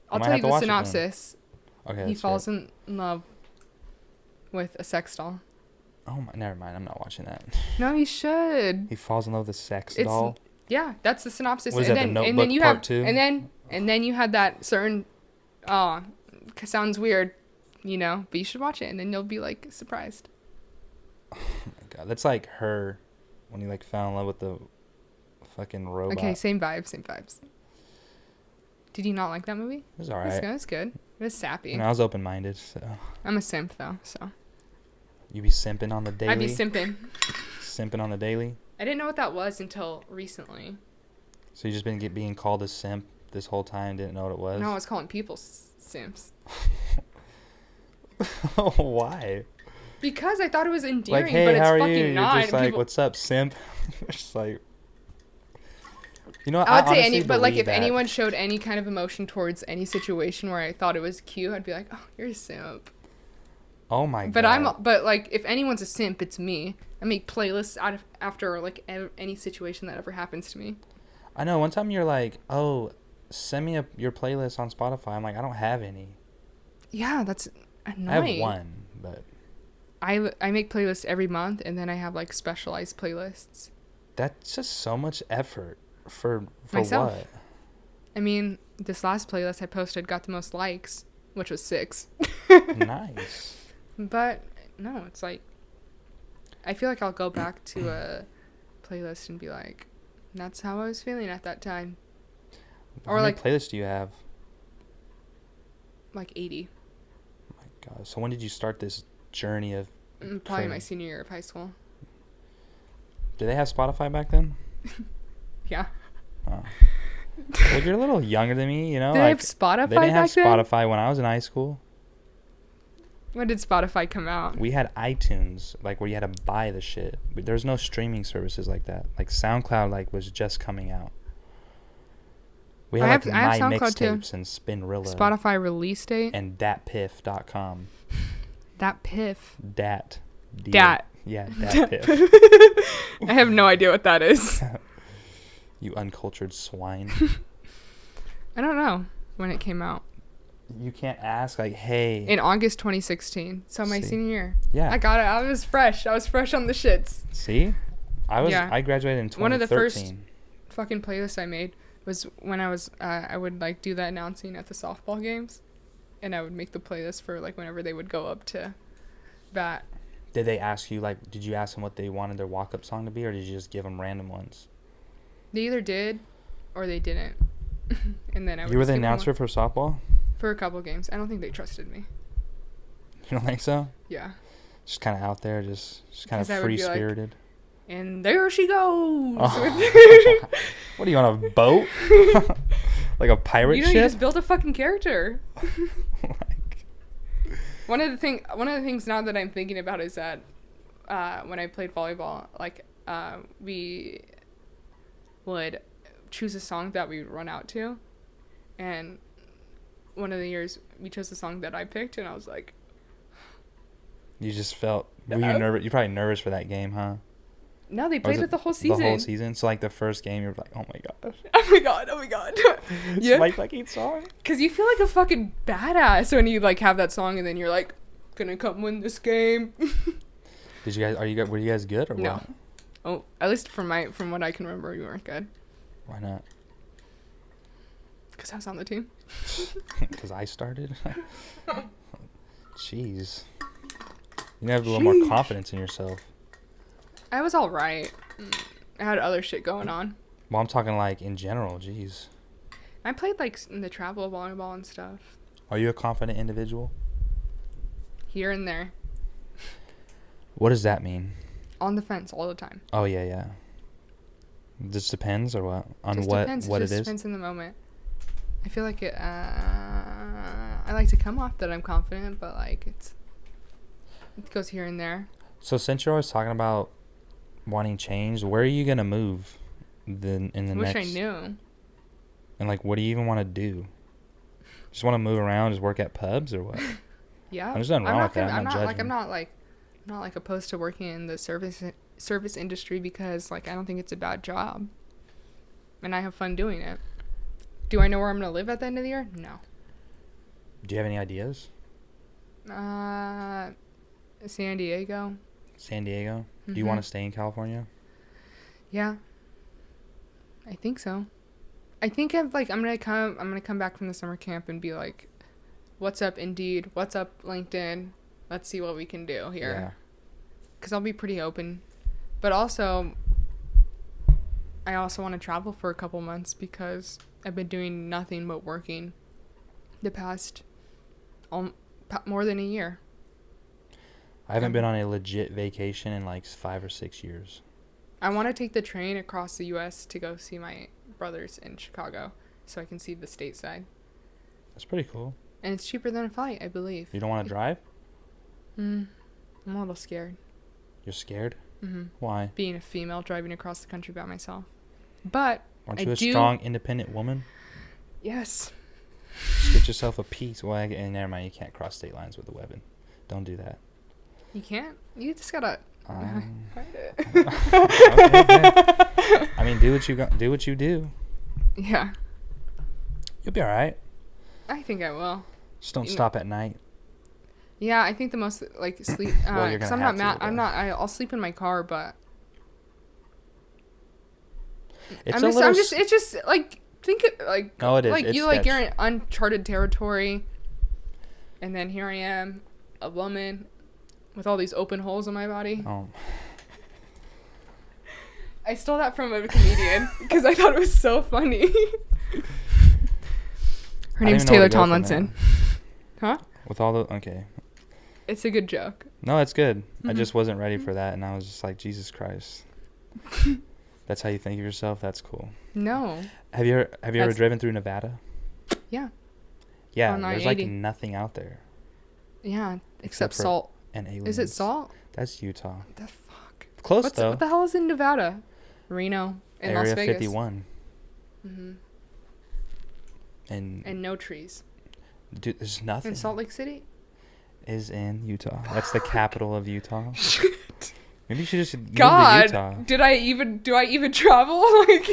I'll might tell have you to the watch it synopsis. Okay. He falls in love with a sex doll. Oh my! Never mind. I'm not watching that. No, you should. He falls in love with a sex doll. Yeah, that's the synopsis. Was and that then the Notebook and then you Part have 2? and then you had that certain sounds weird, you know, but you should watch it and then you'll be like surprised. Oh my god, that's like her when he like fell in love with the fucking robot. Okay, same vibes, same vibes. Did you not like that movie? It was alright. It was good. It was sappy. I was open minded, so. I'm a simp though, so. You be simping on the daily? I'd be simping. Simping on the daily? I didn't know what that was until recently. So you just been being called a simp this whole time, didn't know what it was? No, I was calling people simps. Why? Because I thought it was endearing, like, hey, but it's how are fucking you? You're not. just like, people... what's up, simp? It's just like, you know, I would say honestly but like if that. anyone showed any kind of emotion towards any situation where I thought it was cute, I'd be like, oh, you're a simp. Oh my god. But like if anyone's a simp, it's me. I make playlists after like any situation that ever happens to me. I know. One time you're like, oh, send me your playlist on Spotify. I'm like, I don't have any. Yeah, that's annoying. I have one, but I make playlists every month, and then I have like specialized playlists. That's just so much effort for Myself. what? I mean, this last playlist I posted got the most likes, which was 6. Nice. But no, it's like I feel like I'll go back to a playlist and be like, that's how I was feeling at that time. How many playlists do you have? Like 80. Oh my god. So when did you start this journey of probably my senior year of high school. Did they have Spotify back then? Yeah. Oh. Well, you're a little younger than me, you know? Did they have Spotify back then? They didn't have Spotify when I was in high school. When did Spotify come out? We had iTunes, like where you had to buy the shit. There's no streaming services like that. Like SoundCloud, like was just coming out. We had My Mixtapes and Spinrilla. Spotify release date. And datpiff.com. Dat Piff. Dat. Dat. Yeah, datpiff. I have no idea what that is. You uncultured swine. I don't know when it came out. You can't ask, like, hey. In August 2016. So my senior year. Yeah. I got it. I was fresh. I was fresh on the shits. See? I graduated in 2013. One of the first fucking playlists I made was when I was, I would, like, do the announcing at the softball games. And I would make the playlist for, like, whenever they would go up to bat. Did they ask you, like, did you ask them what they wanted their walk-up song to be, or did you just give them random ones? They either did or they didn't. And then I would. You were the announcer for softball? For a couple games. I don't think they trusted me. You don't think so? Yeah. Just kind of out there, just kind of free-spirited. Like, and there she goes. Oh. What are you, on a boat? Like a pirate ship? You just built a fucking character. One of the things now that I'm thinking about is that when I played volleyball, like we would choose a song that we would run out to, and one of the years we chose the song that I picked, and I was like, you just felt, were you nervous? You're probably nervous for that game, huh? No, they played it the whole season. The whole season? So like the first game, you're like, oh my god. Oh my god, oh my god. It's my fucking song. Because you feel like a fucking badass when you like have that song and then you're like, gonna come win this game. Were you guys good or no. what? Oh, at least from what I can remember, you weren't good. Why not? Because I was on the team. Because I started? Jeez. You have a little more confidence in yourself. I was all right. I had other shit going on. Well, I'm talking like in general. Jeez. I played like in the travel volleyball and stuff. Are you a confident individual? Here and there. What does that mean? On the fence all the time. Oh, yeah. Just depends or what? On just what depends. What it is? Just depends in the moment. I feel like it. I like to come off that I'm confident, but like it goes here and there. So since you're always talking about wanting change, where are you gonna move? In the Wish next. I knew. And like, what do you even want to do? Just want to move around, just work at pubs or what? Yeah. There's nothing wrong with that. I'm not like opposed to working in the service industry because like I don't think it's a bad job, and I have fun doing it. Do I know where I'm gonna live at the end of the year? No. Do you have any ideas? San Diego. San Diego. Mm-hmm. Do you want to stay in California? Yeah. I think so. I think I'm gonna come back from the summer camp and be like, what's up Indeed? What's up LinkedIn? Let's see what we can do here. Yeah. Because I'll be pretty open. But also, I also want to travel for a couple months because I've been doing nothing but working the past more than a year. I haven't been on a legit vacation in like 5 or 6 years. I want to take the train across the U.S. to go see my brothers in Chicago so I can see the stateside. That's pretty cool. And it's cheaper than a flight, I believe. You don't want to drive? I'm a little scared. You're scared? Mm-hmm. Why? Being a female driving across the country by myself. But aren't you a strong, independent woman? Yes. Just get yourself a piece. Well, and never mind. You can't cross state lines with a weapon. Don't do that. You can't? You just gotta hide it. Okay. I mean, do what you do. Yeah. You'll be all right. I think I will. Just don't stop at night. Yeah, I think the most like sleep. Well, you're gonna have to, I'm not. I'll sleep in my car, but it's it's just like think like. Oh, it is. Like it's you sketch. like you're in uncharted territory, and then here I am, a woman, with all these open holes in my body. Oh. I stole that from a comedian because I thought it was so funny. Her name's Taylor Tomlinson. Huh? With all the okay. It's a good joke. No, it's good. Mm-hmm. I just wasn't ready for that, and I was just like, Jesus Christ. That's how you think of yourself? That's cool. No. Have you ever driven through Nevada? Yeah. Yeah, On there's I-80. like nothing out there. Yeah, except salt. And aliens. Is it salt? That's Utah. The fuck? Close though. What the hell is in Nevada? Reno and Area Las Vegas. 51. Mm-hmm. And no trees. Dude, there's nothing. In Salt Lake City? Is in Utah. That's the capital of Utah. Maybe you should just move God, to Utah. do I even travel? Like,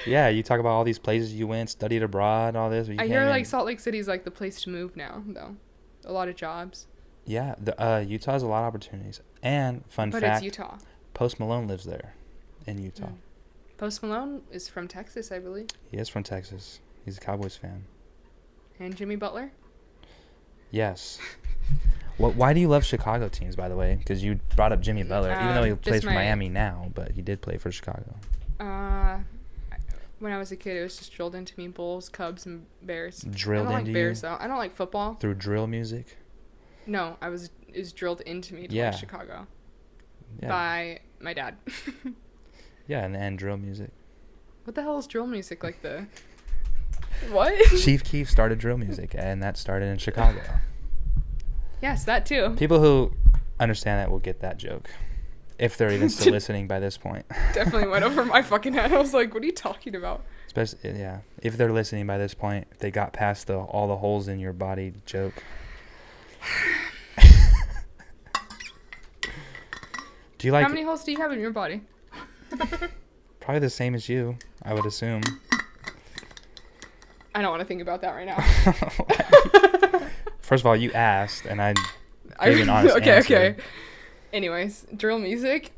yeah, you talk about all these places you went, studied abroad, all this. I hear like Salt Lake City's like the place to move now, though. A lot of jobs. Yeah, Utah has a lot of opportunities. And fun fact, it's Utah. Post Malone lives there, in Utah. Mm. Post Malone is from Texas, I believe. He is from Texas. He's a Cowboys fan. And Jimmy Butler. Yes. Why do you love Chicago teams, by the way? Because you brought up Jimmy Butler, even though he plays for Miami now, but he did play for Chicago. When I was a kid, it was just drilled into me: Bulls, Cubs, and Bears. Drilled I don't into like Bears you? though. I don't like football. Through drill music? No, it was drilled into me to like Chicago. Yeah. By my dad. Yeah, and drill music. What the hell is drill music? Like the what? Chief Keef started drill music, and that started in Chicago. Yes, that too. People who understand that will get that joke, if they're even still listening by this point. Definitely went over my fucking head. I was like, "What are you talking about?" Especially, yeah, if they're listening by this point, if they got past all the holes in your body joke. Do you like? How many holes do you have in your body? Probably the same as you, I would assume. I don't want to think about that right now. First of all, you asked, and I gave you an honest answer. Okay. Anyways, drill music,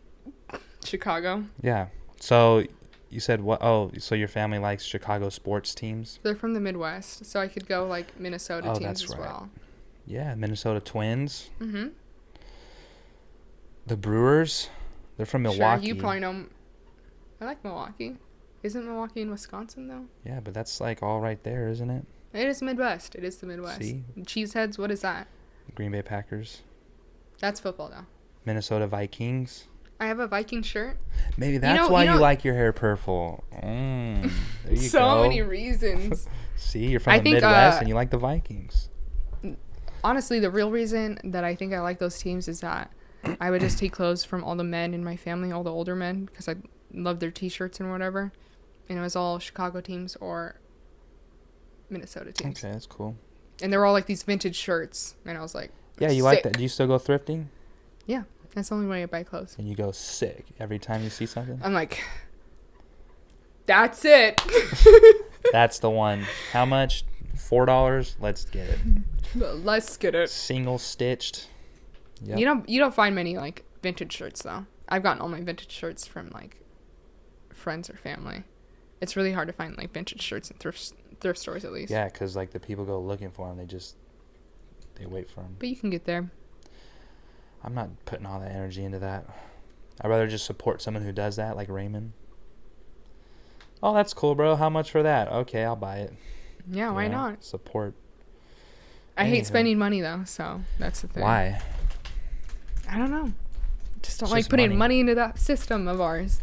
Chicago. Yeah. So you said what? Oh, so your family likes Chicago sports teams? They're from the Midwest, so I could go like Minnesota teams that's as right. well. Yeah, Minnesota Twins. Mm-hmm. The Brewers. They're from Milwaukee. Sure, you probably know. I like Milwaukee. Isn't Milwaukee in Wisconsin though? Yeah, but that's like all right there, isn't it? It is Midwest. It is the Midwest. See? Cheeseheads, what is that? Green Bay Packers. That's football though. Minnesota Vikings. I have a Viking shirt. Maybe that's why you like your hair purple. There you so go. many reasons. See, you're from the Midwest and you like the Vikings. Honestly, the real reason that I think I like those teams is that I would just take clothes from all the men in my family, all the older men, because I love their t-shirts and whatever. And it was all Chicago teams or Minnesota teams. Okay, that's cool. And they were all like these vintage shirts. And I was like, yeah, you sick. like that? Do you still go thrifting? Yeah, that's the only way I buy clothes. And you go sick every time you see something? I'm like, that's it. That's the one. How much? $4? Let's get it. Let's get it. Single stitched. Yep. You don't find many like vintage shirts though. I've gotten all my vintage shirts from like friends or family. It's really hard to find like vintage shirts in thrift stores at least. Yeah, because like the people go looking for them, they wait for them. But you can get there. I'm not putting all that energy into that. I'd rather just support someone who does that, like Raymond. Oh, that's cool, bro. How much for that? Okay, I'll buy it. Yeah, why not? Support. I hate spending money though, so that's the thing. Why? I don't know. Just don't like putting money into that system of ours.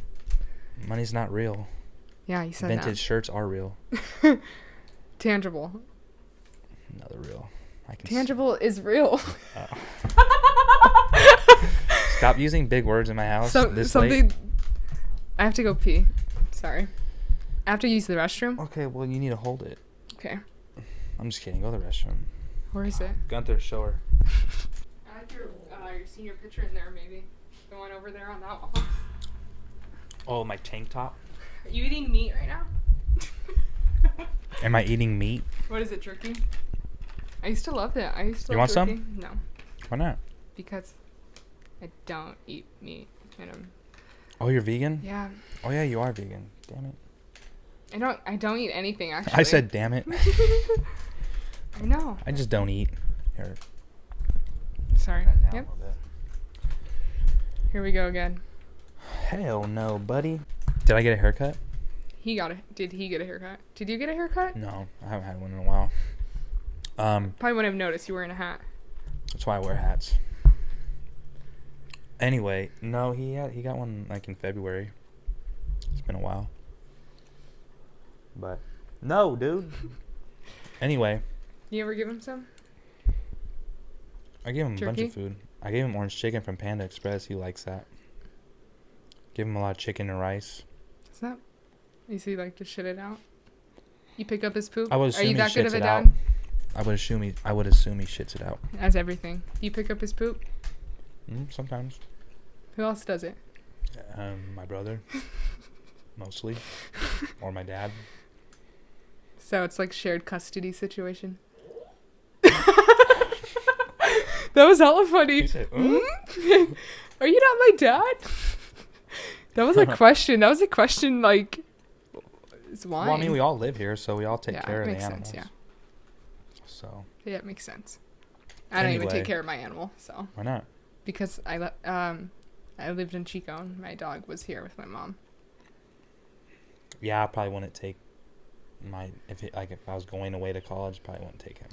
Money's not real. Yeah, you said Vintage shirts are real. Tangible. Another real. Tangible is real. Stop using big words in my house. Something. Late. I have to go pee. Sorry. I have to use the restroom. Okay, well you need to hold it. Okay. I'm just kidding. Go to the restroom. Where is it? Gunther, show her. I like your senior picture in there, maybe. The one over there on that wall. Oh, my tank top. Are you eating meat right now? Am I eating meat? What is it, jerky? I used to love that. You want jerky. some? No. Why not? Because I don't eat meat. Oh, you're vegan? Yeah. Oh yeah, you are vegan. Damn it. I don't eat anything actually. I said damn it. I know. I just don't eat. Here. Sorry. Yep. Here we go again. Hell no, buddy. Did I get a haircut? Did he get a haircut? Did you get a haircut? No, I haven't had one in a while. Probably wouldn't have noticed you wearing a hat. That's why I wear hats. Anyway, no, he got one like in February. It's been a while. But no, dude. Anyway. You ever give him some? I gave him a bunch of food. I gave him orange chicken from Panda Express. He likes that. Give him a lot of chicken and rice. Is that? You see, like, to shit it out? You pick up his poop? I would assume Are you that good of a dad? I would assume he shits it out. As everything. Do you pick up his poop? Sometimes. Who else does it? My brother. Mostly. Or my dad. So it's like shared custody situation. That was hella funny. Said, Are you not my dad? That was a question. That was a question like, it's why? Well, I mean, we all live here, so we all take care of the animals. animals. Sense, yeah. So. Yeah, it makes sense. I don't even take care of my animal, so. Why not? Because I lived in Chico and my dog was here with my mom. Yeah, I probably wouldn't take if I was going away to college, probably wouldn't take him.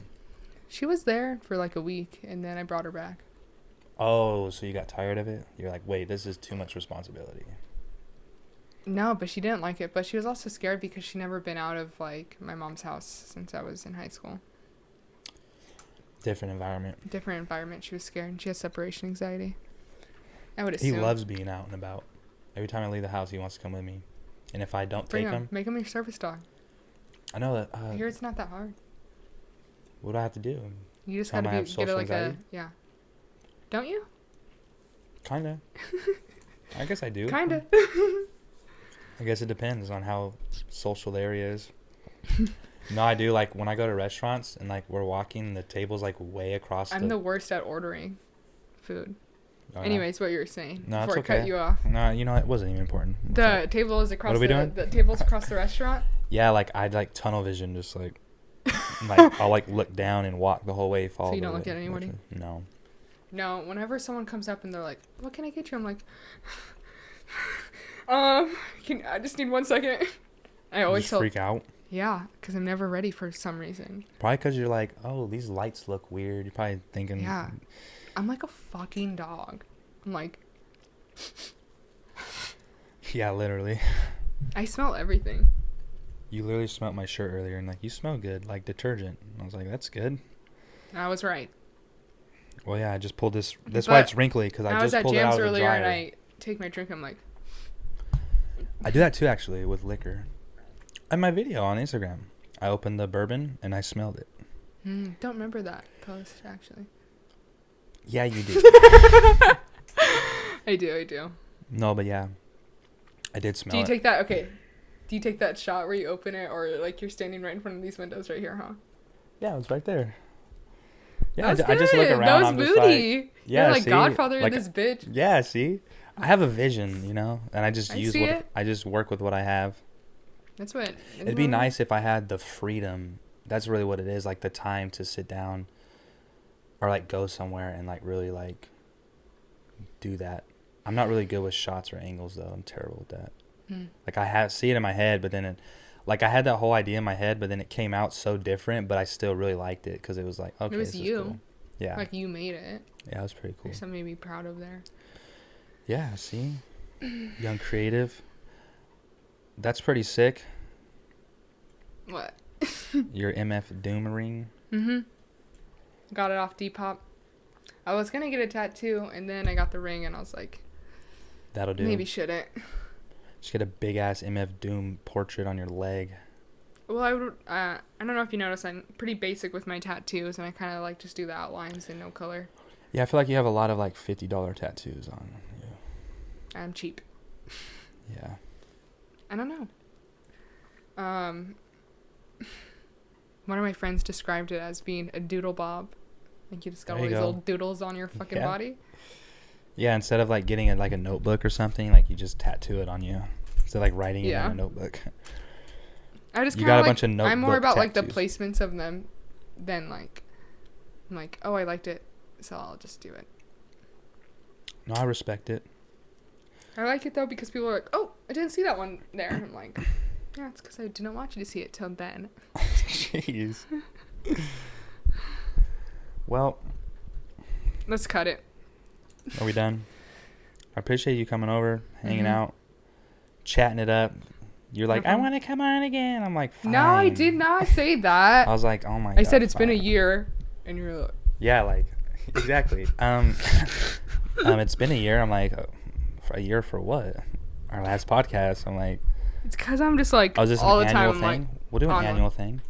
She was there for like a week and then I brought her back. Oh, so you got tired of it? You're like, wait, this is too much responsibility. No, but she didn't like it. But she was also scared because she'd never been out of like my mom's house since I was in high school. Different environment. She was scared and she has separation anxiety. I would assume. He loves being out and about. Every time I leave the house, he wants to come with me. And if I don't take him. Make him your service dog. I know that. I hear it's not that hard. What do I have to do? You just gotta get it like anxiety? Yeah. Don't you? Kinda. I guess I do. Kinda. I guess it depends on how social the area is. No, I do. Like when I go to restaurants and like we're walking, the table's like way across. I'm the worst at ordering food. Oh, anyways, what you were saying before I cut you off. No, you know it wasn't even important. The table is across. What are we doing? The table's across the restaurant. Yeah, like I'd like tunnel vision, just like I'll like look down and walk the whole way. So you don't look at anybody? No. No, whenever someone comes up and they're like, "What can I get you?" I'm like, I just need 1 second. I always freak out. Yeah, because I'm never ready for some reason. Probably because you're like, oh, these lights look weird. You're probably thinking. Yeah, I'm like a fucking dog. I'm like. Yeah, literally. I smell everything. You literally smelled my shirt earlier and like, you smell good, like detergent. And I was like, that's good. I was right. Well, yeah, I just pulled this. That's why it's wrinkly, because I just pulled it out of the dryer. I was at Jams earlier and I take my drink. I'm like. I do that too, actually, with liquor. In my video on Instagram, I opened the bourbon and I smelled it. Don't remember that post, actually. Yeah, you do. I do. No, but yeah. I did smell it. Do you take that? Okay. Do you take that shot where you open it, or like you're standing right in front of these windows right here, huh? Yeah, it was right there. Yeah, I just look around. That was booty. Like, yeah, you're like see? Godfather like, of this bitch. Yeah, see? I have a vision, you know? And I just I just work with what I have. That's what. It'd be nice if I had the freedom. That's really what it is, like the time to sit down or like go somewhere and like really like do that. I'm not really good with shots or angles though. I'm terrible with that. Like I see it in my head, but then like I had that whole idea in my head, but then it came out so different, but I still really liked it because it was like, okay, it was this you. is cool. Yeah. Like you made it. Yeah, it was pretty cool. There's something to be proud of there. Yeah, see? Young creative. That's pretty sick. What? Your MF Doom ring. Got it off Depop. I was gonna get a tattoo, and then I got the ring, and I was like, that'll do. Maybe shouldn't. Just get a big ass MF Doom portrait on your leg. Well, I don't know if you noticed, I'm pretty basic with my tattoos, and I kind of like just do the outlines and no color. Yeah, I feel like you have a lot of like $50 tattoos on you. I'm cheap. Yeah. I don't know. One of my friends described it as being a doodle bob. Like you just got all these little doodles on your fucking body. Yeah, instead of like getting like a notebook or something, like you just tattoo it on you. Instead of like writing it in a notebook. I just you got a bunch of I'm more about tattoos. like the placements of them than like I'm like, oh, I liked it, so I'll just do it. No, I respect it. I like it though because people are like, oh, I didn't see that one there. And I'm like, yeah, it's because I didn't want you to see it till then. Jeez. Well, let's cut it. Are we done? I appreciate you coming over, hanging out, chatting it up. You're like, I want to come on again. I'm like, fine. No, I did not say that. I was like, oh my God. I said it's been a year, and you're like, yeah, like, exactly. It's been a year. I'm like, for a year for what? Our last podcast. I'm like, it's because I'm just like, is this all an the annual time. thing? Like, we'll do an annual thing.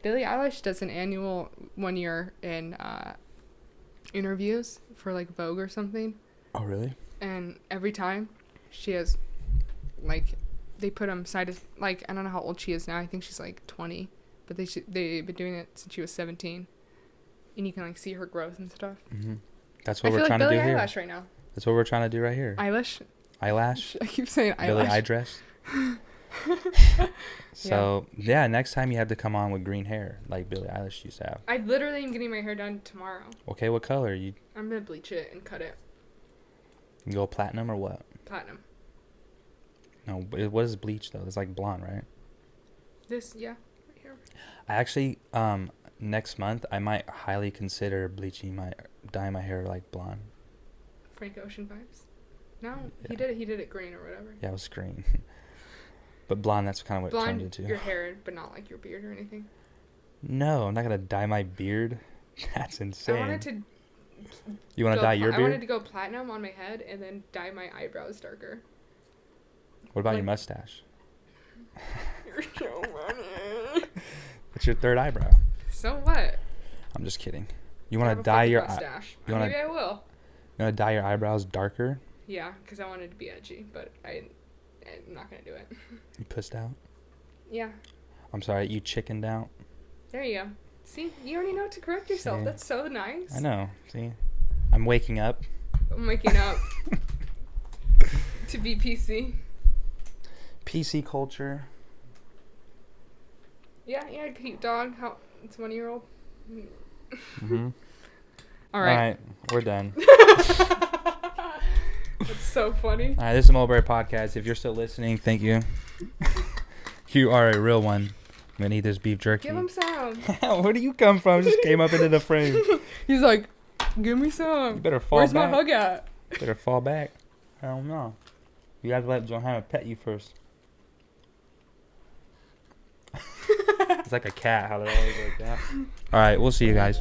Billie Eilish does an annual 1 year in interviews for like Vogue or something. Oh, really? And every time she has like, they put them side as like, I don't know how old she is now. I think she's like 20, but they've been doing it since she was 17, and you can like see her growth and stuff. That's what we're trying to do here. Eyelash right now. That's what we're trying to do right here. Eyelash. I keep saying eyelash. Billie eye dress. So yeah, next time you have to come on with green hair like Billie Eilish used to have. I literally am getting my hair done tomorrow. Okay, what color you? I'm gonna bleach it and cut it. You go platinum or what? Platinum. No, what is bleach though? It's like blonde, right? This, right here. I actually, next month I might highly consider dyeing my hair like blonde. Frank Ocean vibes. No, Yeah. he did it green or whatever. Yeah, it was green. But blonde, that's kind of what blonde, it turned into. Your hair, but not like your beard or anything. No, I'm not gonna dye my beard. That's insane. I wanted to. You want to dye your beard? I wanted to go platinum on my head and then dye my eyebrows darker. What about your mustache? You're so funny. It's your third eyebrow. So what? I'm just kidding. You want to dye your mustache? Maybe I will. You want to dye your eyebrows darker? Yeah, because I wanted to be edgy, but I'm not gonna do it. You pissed out? Yeah. I'm sorry, you chickened out? There you go. See, you already know to correct yourself. See? That's so nice. I know. See? I'm waking up. I'm waking up to be PC. PC culture. Yeah, cute dog. It's 1 year old. Mm-hmm. All right. All right, we're done. That's so funny. All right, this is the Mulberry Podcast. If you're still listening, thank you. You are a real one. I'm going to eat this beef jerky. Give him some. Where do you come from? Just came up into the frame. He's like, give me some. You better fall Where's back. my hug at? Better fall back. I don't know. You got to let Johanna pet you first. It's like a cat, how they're always like that. All right, we'll see you guys.